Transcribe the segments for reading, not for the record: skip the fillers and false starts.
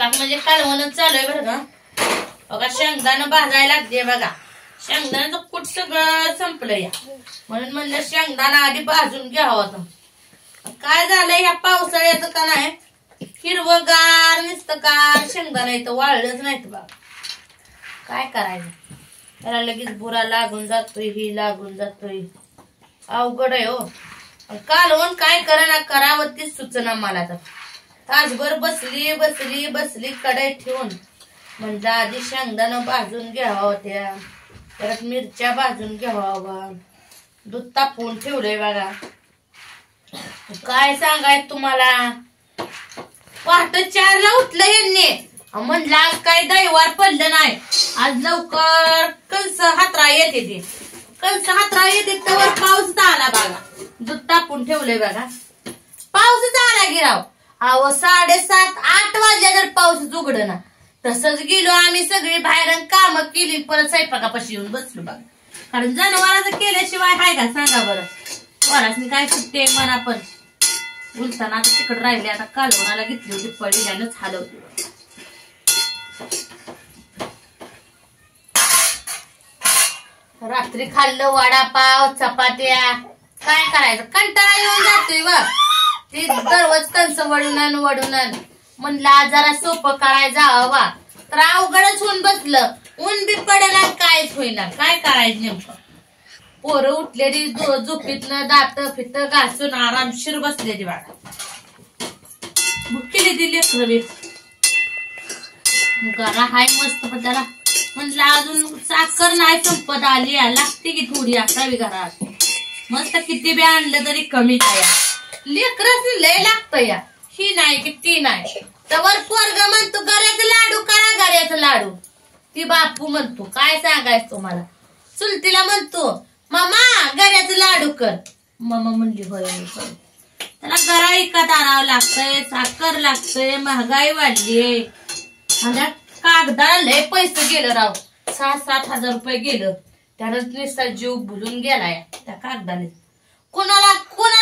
स्वयंपाक म्हणजे कालवणच चालू आहे बरं का. बघा शेंगदाणं भाजायला लागते बघा. शेंगदाण्याचं कूट सगळं संपलं या, म्हणून म्हणलं शेंगदाणा आधी भाजून घ्यावं होतं. काय झालंय ह्या पावसाळ्याचं का नाही, हिरवगार नुसतं गार शेंगदाणा इथं वाळलंच नाही बघा. काय करायचं, त्याला लगेच बुरा लागून जातोय, ही लागून जातोय, अवघड आहे हो. कालवण काय करावं तीच सुचना मला. तर तासभर बसली बसली बसली कढई ठेवून म्हणजे आधी शेंगदाणं भाजून घ्यावा होत्या, परत मिरच्या भाजून घ्यावा, दूध तापवून ठेवलंय बघा. काय सांगाय तुम्हाला, पहाटे 4ला उठलं यांनी, म्हणलं आज काय दैवार पडलं नाही, आज लवकर कंस हातरा येते, ते कंस हातरा येते तर पाऊस आला बघा. दूध तापून ठेवलंय बघा, पाऊसच आला गिराव. अहो 7:30-8 वाजल्या जर पाऊस उघड ना. तसंच गेलो आम्ही सगळी बाहेर काम केली, परत स्वयंपाकापाशी येऊन बसलो बघा. कारण जनावरांचं केल्याशिवाय हाय का सांगा बरं. वरासनी काय सुट्टी आहे म्हणा, पण उलताना आता तिकडे राहिले. आता कालवणाला घेतली होती पडल्यानंच हलवली. रात्री खाल्लं वडापाव चपात्या, काय करायचं कंटाळा येऊन जातोय व. ती दररोज कंस वडून वडून म्हणलं जरा सोपं करायचं हवा, तर अवघडच होऊन बसलं. ऊन बी पडेना कायच होईना, काय करायचं नेमकं. पोरं उठलेली झोपीतनं दात फित घासून आरामशीर बसलेली बाळा. भुकेली दिली लेकरं घरा हाय मस्त, पण त्याला म्हणलं अजून साखर नाही संपत आली, लागते की थोडी असावी घरात. मस्त किती बी आणलं तरी कमी काय, लेकरच लय लागतं या. ही नाही की ती नाही, तर पोरग म्हणतो गऱ्याचं लाडू करा, गऱ्याचं लाडू. ती बापू म्हणतो काय सांगायचं तुम्हाला. चुलतीला म्हणतो मामा गऱ्याचं लाडू कर. मामा म्हणली होय होय. त्याला गरा विकत आणावं लागतंय, साखर लागतंय, महागाई वाढलीये. कागदाला लय पैसे गेलं राव, 6-7 हजार रुपये गेलं. त्यानंच नुसता जीव भुलून गेलाय त्या कागदाने. कोणाला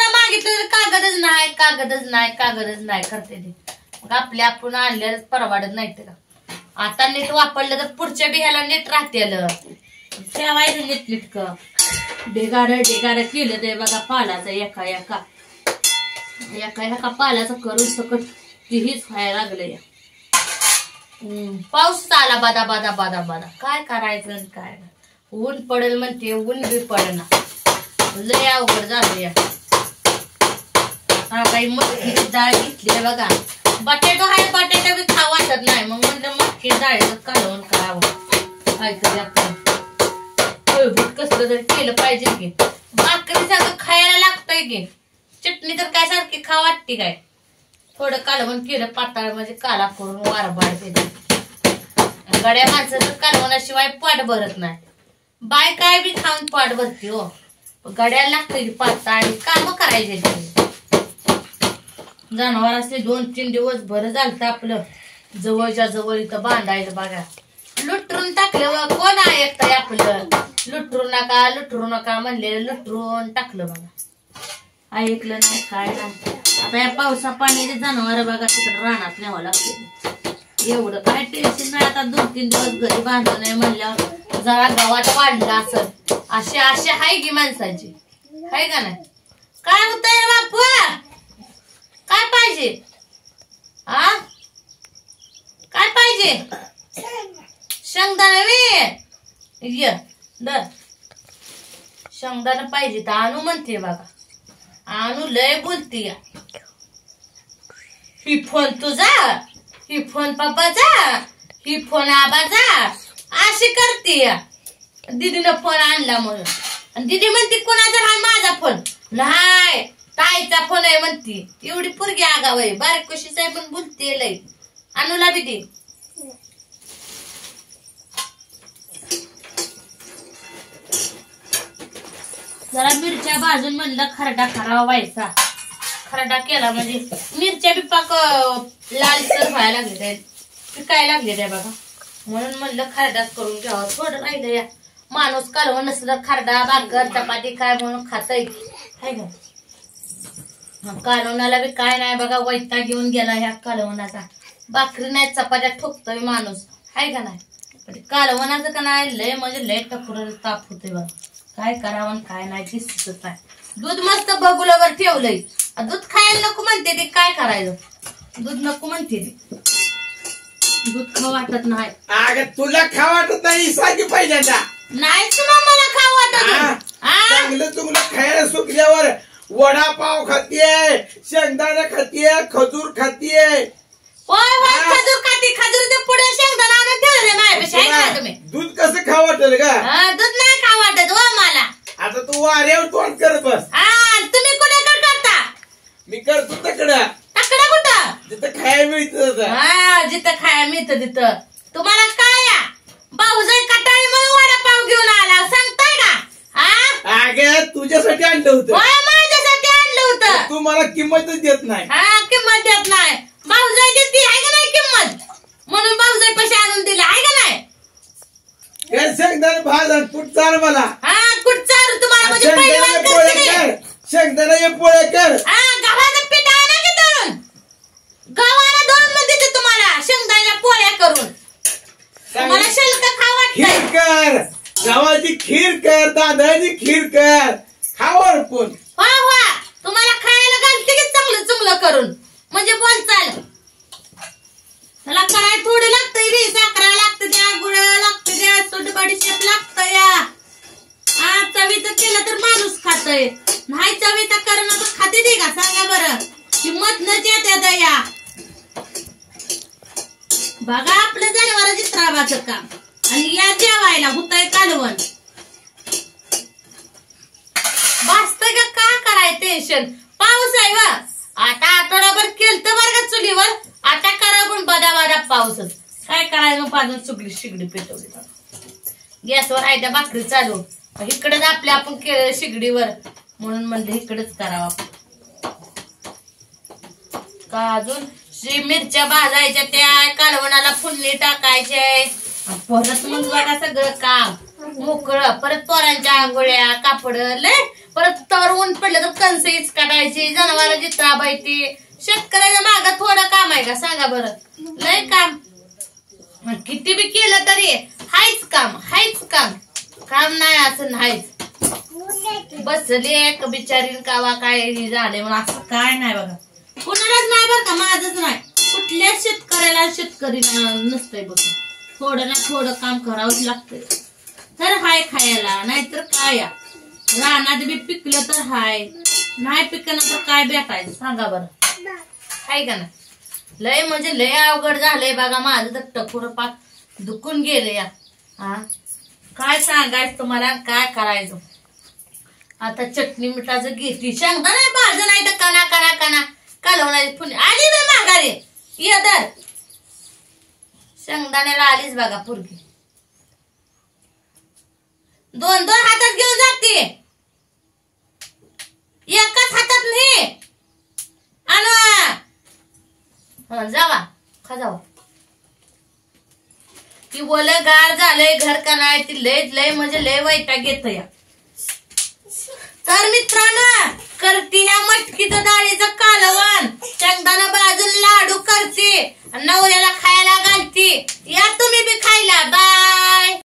मागितलं तर कागदच नाही, कागदच नाही, कागदच नाही करते ते. मग आपल्या आपण आणल्याला परवाडत नाही का. आता नीट वापरलं तर पुढच्या बी ह्याला नीट राहतेल. ठेवायचं नीट नीटकं. ढेगार केलं ते बघा पालाचं एका एका पालाचं करून सकट तीच व्हायला लागलं या. पाऊस आला बादा बादा बादा बादा, काय करायचं काय. ऊन पडेल म्हणते, ऊन बी पडेना, लय अवघड झालं या. काही मटकीची डाळ घेतली बघा. बटाटो आहे, बटाटा बी खावा वाटत नाही, मग म्हणलं मटकी डाळीचं कालवण करावं. काहीतरी आपण कसलं तरी केलं पाहिजे की. भाकरी सगळं खायला लागतंय की, चटणी तर काय सारखी खा वाटते काय. थोडं कालवण केलं पाताळ म्हणजे काला करून वारबाड देते. गड्या माणसाचं कालवणाशिवाय पाठ भरत नाही. बाय काय बी खाऊन पाठ भरते हो, गड्याला लागते पाताळ काम करायचे. जनावर असले 2-3 दिवस भर झालं आपलं जवळच्या जवळ इथं बांधायचं बघा. लुटरून टाकलं कोण ऐकतंय आपलं. लुटरू नका म्हणले, लुटरून टाकलं बघा. ऐकलं नाही काय नाही. आता या पावसा पाण्याचे जनावर बघा तिकडे रानात न्यावं लागते. एवढं काय टेन्शन नाही. आता 2-3 दिवस घरी बांधलं नाही म्हणल्यावर जरा गावात वाढलं असं. अशी हाय की माणसाची, हाय का नाही. काय होतंय बापू, काय पाहिजे आ, काय पाहिजे. शेंगदाणा ये दर शेंगदाणा पाहिजे तर आणू म्हणते बघा. आणू लय बोलती या. ही फोन तुझा, ही फोन पप्पाचा, ही फोन आबाचा, अशी करते या. दीदीनं फोन आणला म्हणून, आणि दीदी म्हणते कोणाचा हा माझा फोन नाही, ताईचा फोन आहे म्हणती. एवढी पोरगी आगाव आहे, बारीक कशीच आहे पण बोलते लय. आणूला बी दे. जरा मिरच्या भाजून म्हणलं खरडा करावा व्हायचा. खरडा केला म्हणजे मिरच्या बी पाक लालसर व्हायला लागले, पिकायला लागले त्या बघा. म्हणून म्हणलं खरडाच करून घ्यावा. थोडं राहिलं या. माणूस कालवण नसलं खरडा भाकर चपाती काय म्हणून खातय हाय का. कालवणाला बी काय नाही बघा, वैताग घेऊन गेला ह्या कालवणाचा. भाकरी नाही चपात्या ठोकतोय माणूस, हाय का नाही? पण कालवणाचं का नाही लय म्हणजे लय टकुर ताप होतोय बघ. काय करावं काय नाही ते सुचत नाही. दूध मस्त बगुलावर ठेवलंय, दूध खायला नको म्हणते ते, काय करायचं? दूध नको म्हणते ते, दूध खाऊ वाटत नाही. अगं तुला खा वाटत नाही सांगी पहिल्यांदा. नाहीच मग मला खाऊ वाटत. चांगलं तुम्हाला खायला सुटल्यावर वडापाव खातीये, शेंगदाणा खातीये, खजूर खातीये. होय होय खजूर खाते, खजूरच्या पुढे शेंगदाणा आणून ठेवले माझ्यापेक्षा, आहे का तुम्ही? दूध कसं खा वाटेल का? दूध नाही खाऊ वाटत हो मला. आता तू वाऱ्यावर तोंड करत बस. तुम्ही कुणाकडे करता? मी करतो तकडा. तकडा कुठं? जिथं खायला मिळतं. जिथं खायला मिळतं तिथं. तुम्हाला काय या भाऊजाई कटाळी म्हणून वडापाव घेऊन आला सांगताय का? अगं तुझ्यासाठी आणलं होतं. माझ्यासाठी आणलं होतं. तू मला किंमतच देत नाही. किंमत देत नाही. भाऊजाई देते आहे का नाही किंमत, म्हणून भाऊजाई पैसे आणून दिले, आहे का नाही? शेंगदाणा भाज कुठ चाल मला. कुठ चाल तुम्हाला म्हणजे शेंगदाणा पोळे कर, शेंगदाणा पोळे कर. गव्हाचं पीठ आणा की तळून, गव्हाला 2 मध्ये तुम्हाला शेंगदाण्याच्या पोळ्या करून. मला शिल्क खा वाटतं. खीर कर, गव्हाची खीर कर, तांदळाची खीर कर, खावर पण. तुम्हाला खायला घालते की चांगलं चुंगलं करून, म्हणजे बोल चाल. त्याला काय थोडं लागतंय रे, साखरा लागतं द्या, गुळ लागतं द्या, सोडबाडी शेप लागतं या. चवीचं केलं तर माणूस खातय, नाही चवीचं करणं तर खाते दे का? सांगा बरं, किंमत न येत्या या. बघा आपलं जनावरांची त्राबाचं काम, आणि या जेवायला होतंय कालवण. भासतंय का? काय कराय टेन्शन? पाऊस आहे वा. आता आठवडाभर केलतं बरं का चुलीवर, आता करा पण बदा पाऊसच. काय करायचं मग? पाजून चुकली शिगडी पेटवली, गॅसवर आहे त्या भाकरी चालू, इकडेच आपल्या आपण केलं शिगडीवर, म्हणून म्हणलं इकडेच करावं. का अजून मिरच्या भाजायच्या, त्या कालवणाला फुलणी टाकायचे, परत मग बघा सगळं काम मोकळं. परत पोरांच्या आंघोळ्या, कापड लय, परत तर ऊन पडलं तर कणसईच काढायची, जनावरांची त्राबायची. शेतकऱ्याच्या मागं थोडं काम आहे का? सांगा बरं. लय काम, किती बी केलं तरी हायच काम, हायच काम. काम नाही असं नाहीच. बसली एक बिचारी कावा काय झाले म्हणून असं काय नाही बघा. कुणालाच नाही बरं का, माझंच नाही, कुठल्याच शेतकऱ्याला शेतकरी नसतंय बघ. थोडं ना थोडं काम करावंच लागतंय, तर हाय खायला, नाहीतर काय. रानात बी पिकलं तर हाय, नाही पिकलं तर काय भेटायचं? सांगा बरं, हाय का ना? लय म्हणजे लय अवघड झालंय बघा. माझं तर टकुर पाक दुखून गेले या. काय सांगायचं तुम्हाला, काय करायचं? आता चटणी मिठाचं घेतली, शेंगदाणा भाजं नाही तर कणा कणा कणा कालवणाची फुल आली बे माघारी. ये दर शेंगदाण्याला आलीच बघा पुरगी. 2-2 हातात घेऊन जाते, एकाच हातात नाही. आणि जावा खा जावा. ती बोल गार झालंय घर का नाही, ती लय म्हणजे लय वैताग येतं या. तर मित्रांनो, करते ह्या मटकीचं डाळीचं कालवण, शेंगदाणा भाजून लाडू करते, नवऱ्याला खायला घालते. या तुम्ही बी खायला. बाय.